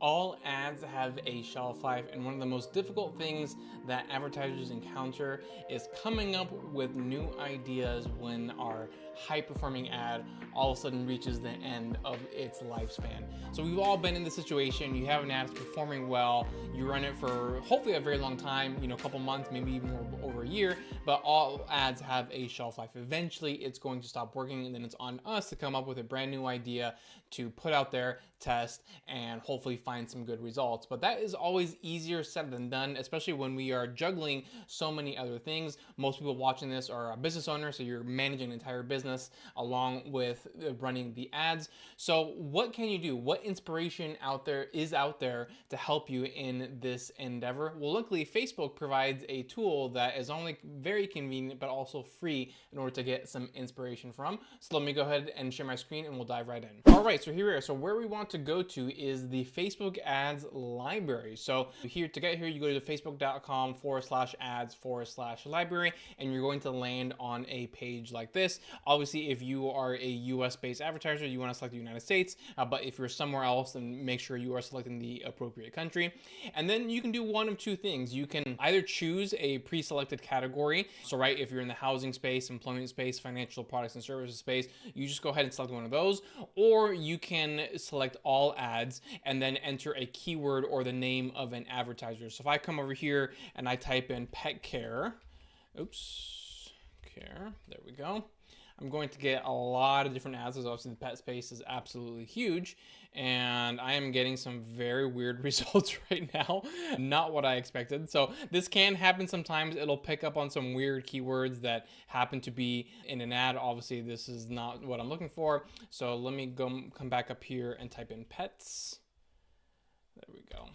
All ads have a shelf life, and one of the most difficult things that advertisers encounter is coming up with new ideas when our high-performing ad all of a sudden reaches the end of its lifespan. So we've all been in this situation. You have an ad that's performing well, you run it for hopefully a very long time, a couple months, maybe even over a year, but all ads have a shelf life. Eventually it's going to stop working, and then it's on us to come up with a brand new idea to put out there, test, and hopefully find some good results. But that is always easier said than done, especially when we are juggling so many other things. Most people watching this are a business owner, so you're managing an entire business along with running the ads. So what can you do? What inspiration is out there to help you in this endeavor? Well, luckily Facebook provides a tool that is only very convenient but also free in order to get some inspiration from. So let me go ahead and share my screen and we'll dive right in. All right, so here we are. So where we want to go to is the Facebook ads library. So to get here, you go to facebook.com/ads/library, and you're going to land on a page like this. Obviously, if you are a US based advertiser, you want to select the United States, but if you're somewhere else, then make sure you are selecting the appropriate country. And then you can do one of two things. You can either choose a pre-selected category. So right, if you're in the housing space, employment space, financial products and services space, you just go ahead and select one of those, or you can select all ads and then enter a keyword or the name of an advertiser. So if I come over here and I type in pet care, there we go. I'm going to get a lot of different ads, because obviously the pet space is absolutely huge, and I am getting some very weird results right now. Not what I expected. So this can happen sometimes. It'll pick up on some weird keywords that happen to be in an ad. Obviously this is not what I'm looking for. So let me come back up here and type in pets. There we go.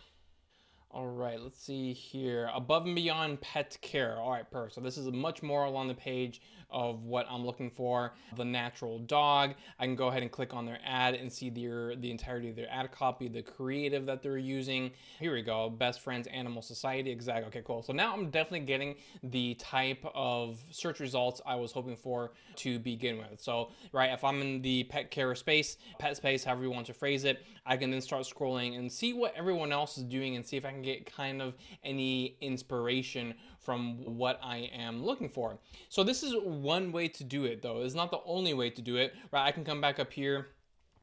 All right, let's see here. Above and beyond pet care. All right, perfect. So this is much more along the page of what I'm looking for. The natural dog. I can go ahead and click on their ad and see the entirety of their ad copy, the creative that they're using. Here we go. Best Friends Animal Society. Exactly. Okay, cool. So now I'm definitely getting the type of search results I was hoping for to begin with. So, right, if I'm in the pet care space, pet space, however you want to phrase it, I can then start scrolling and see what everyone else is doing and see if I can get kind of any inspiration from what I am looking for. So this is one way to do it, though. It's not the only way to do it, right? I can come back up here.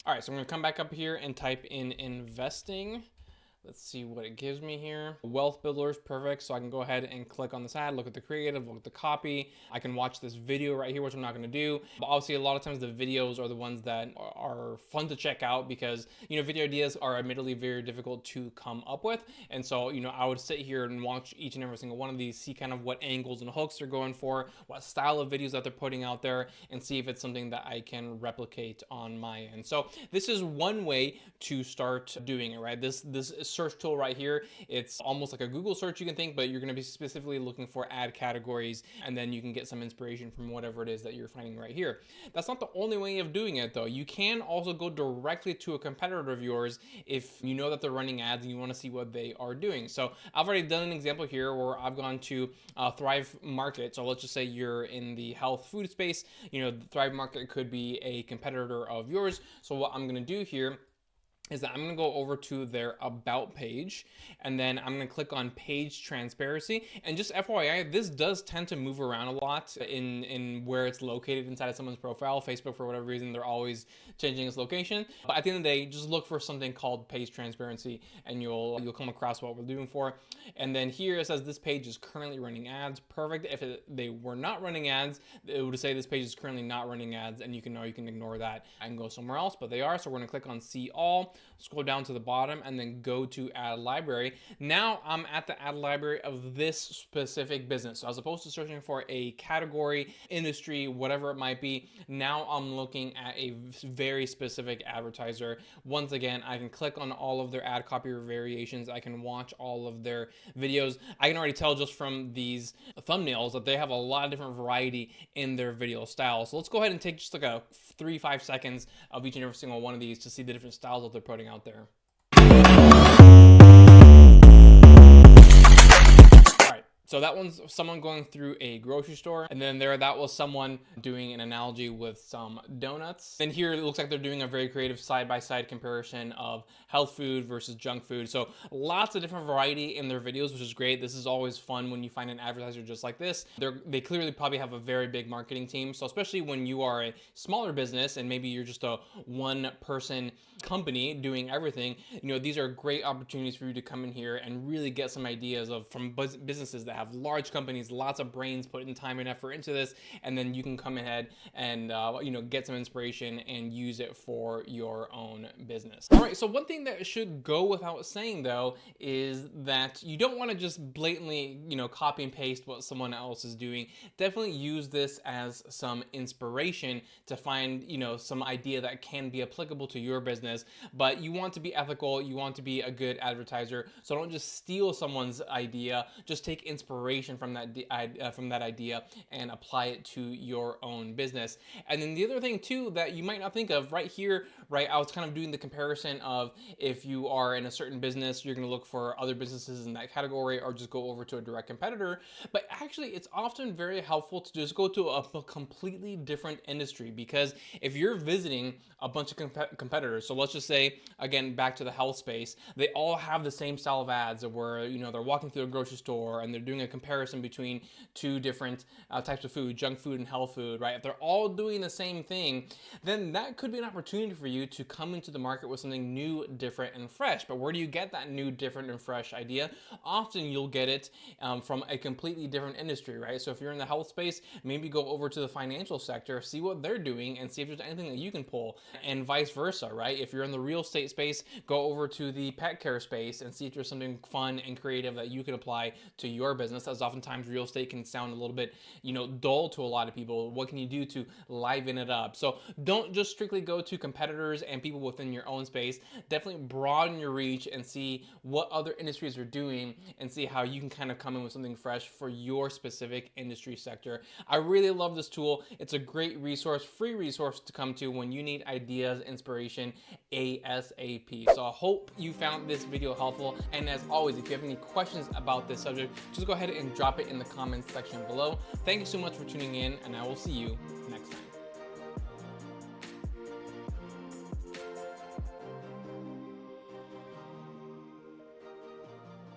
All right, so I'm gonna come back up here and type in investing. Let's see what it gives me here. Wealth Builders, perfect. So I can go ahead and click on this ad, look at the creative, look at the copy. I can watch this video right here, which I'm not gonna do. But obviously a lot of times the videos are the ones that are fun to check out, because, video ideas are admittedly very difficult to come up with. And so, I would sit here and watch each and every single one of these, see kind of what angles and hooks they're going for, what style of videos that they're putting out there, and see if it's something that I can replicate on my end. So this is one way to start doing it, right? This search tool right here, it's almost like a Google search, you can think, but you're going to be specifically looking for ad categories, and then you can get some inspiration from whatever it is that you're finding right here. That's not the only way of doing it, though. You can also go directly to a competitor of yours if you know that they're running ads and you want to see what they are doing. So I've already done an example here where I've gone to Thrive Market. So let's just say you're in the health food space. The Thrive Market could be a competitor of yours. So what I'm going to do here is that I'm gonna go over to their about page, and then I'm gonna click on page transparency. And just FYI, this does tend to move around a lot in where it's located inside of someone's profile. Facebook, for whatever reason, they're always changing its location. But at the end of the day, just look for something called page transparency, and you'll come across what we're doing for. And then here it says this page is currently running ads. Perfect. If they were not running ads, it would say this page is currently not running ads, and you can ignore that and go somewhere else. But they are, so we're gonna click on see all. Scroll down to the bottom and then go to ad library. Now I'm at the ad library of this specific business. So as opposed to searching for a category, industry, whatever it might be, now I'm looking at a very specific advertiser. Once again, I can click on all of their ad copy or variations. I can watch all of their videos. I can already tell just from these thumbnails that they have a lot of different variety in their video style. So let's go ahead and take just like a 3-5 seconds of each and every single one of these to see the different styles that they're putting out there. All right, So that one's someone going through a grocery store. And then that was someone doing an analogy with some donuts. And here it looks like they're doing a very creative side-by-side comparison of health food versus junk food. So lots of different variety in their videos, which is great. This is always fun when you find an advertiser just like this. They clearly probably have a very big marketing team. So especially when you are a smaller business and maybe you're just a one-person company doing everything, these are great opportunities for you to come in here and really get some ideas from businesses that have large companies, lots of brains putting time and effort into this, and then you can come ahead and get some inspiration and use it for your own business. All right, so one thing that should go without saying though is that you don't want to just blatantly copy and paste what someone else is doing. Definitely use this as some inspiration to find some idea that can be applicable to your business, but you want to be ethical, you want to be a good advertiser, so don't just steal someone's idea. Just take inspiration from that idea and apply it to your own business. And then the other thing too that you might not think of right here, I was kind of doing the comparison of if you are in a certain business, you're going to look for other businesses in that category or just go over to a direct competitor. But actually, it's often very helpful to just go to a completely different industry, because if you're visiting a bunch of competitors, so let's just say, again, back to the health space, they all have the same style of ads where, they're walking through a grocery store and they're doing a comparison between two different types of food, junk food and health food, right? If they're all doing the same thing, then that could be an opportunity for you to come into the market with something new, different, and fresh. But where do you get that new, different, and fresh idea? Often you'll get it from a completely different industry, right? So if you're in the health space, maybe go over to the financial sector, see what they're doing, and see if there's anything that you can pull, and vice versa, right? If you're in the real estate space, go over to the pet care space and see if there's something fun and creative that you can apply to your business, as oftentimes real estate can sound a little bit, dull to a lot of people. What can you do to liven it up? So don't just strictly go to competitors and people within your own space. Definitely broaden your reach and see what other industries are doing and see how you can kind of come in with something fresh for your specific industry sector. I really love this tool. It's a great resource, free resource to come to when you need ideas, inspiration, ASAP. So I hope you found this video helpful. And as always, if you have any questions about this subject, just go ahead and drop it in the comments section below. Thank you so much for tuning in, and I will see you